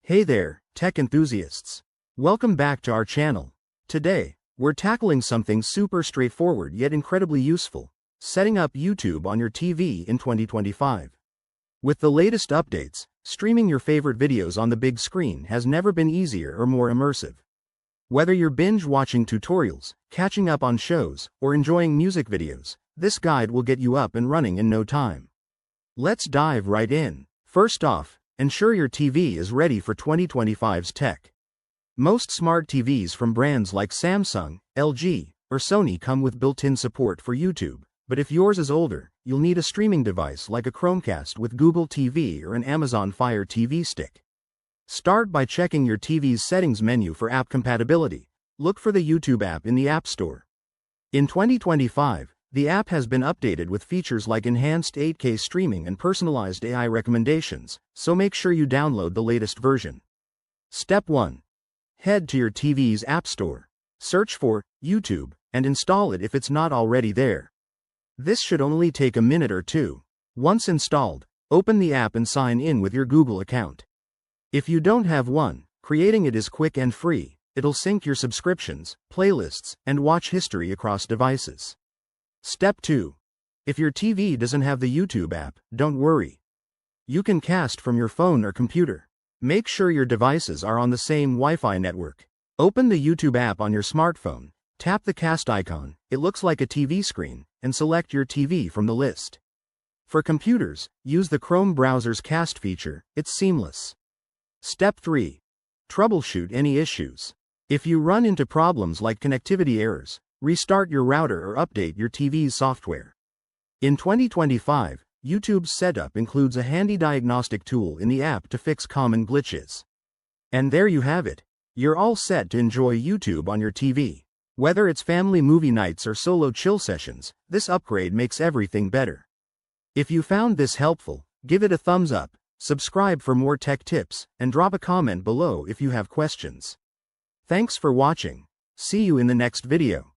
Hey there, tech enthusiasts. Welcome back to our channel. Today, we're tackling something super straightforward yet incredibly useful: setting up YouTube on your TV in 2025. With the latest updates, streaming your favorite videos on the big screen has never been easier or more immersive. Whether you're binge-watching tutorials, catching up on shows, or enjoying music videos, this guide will get you up and running in no time. Let's dive right in. First off, ensure your TV is ready for 2025's tech. Most smart TVs from brands like Samsung, LG, or Sony come with built-in support for YouTube, but if yours is older, you'll need a streaming device like a Chromecast with Google TV or an Amazon Fire TV stick. Start by checking your TV's settings menu for app compatibility. Look for the YouTube app in the App Store. In 2025, the app has been updated with features like enhanced 8K streaming and personalized AI recommendations, so make sure you download the latest version. Step 1. Head to your TV's App Store. Search for YouTube and install it if it's not already there. This should only take a minute or two. Once installed, open the app and sign in with your Google account. If you don't have one, creating it is quick and free. It'll sync your subscriptions, playlists, and watch history across devices. Step 2. If your TV doesn't have the YouTube app, don't worry. You can cast from your phone or computer. Make sure your devices are on the same Wi-Fi network. Open the YouTube app on your smartphone, tap the cast icon, it looks like a TV screen, and select your TV from the list. For computers, use the Chrome browser's cast feature, it's seamless. Step 3. Troubleshoot any issues. If you run into problems like connectivity errors, restart your router or update your TV's software. In 2025, YouTube's setup includes a handy diagnostic tool in the app to fix common glitches. And there you have it. You're all set to enjoy YouTube on your TV. Whether it's family movie nights or solo chill sessions, this upgrade makes everything better. If you found this helpful, give it a thumbs up, subscribe for more tech tips, and drop a comment below if you have questions. Thanks for watching. See you in the next video.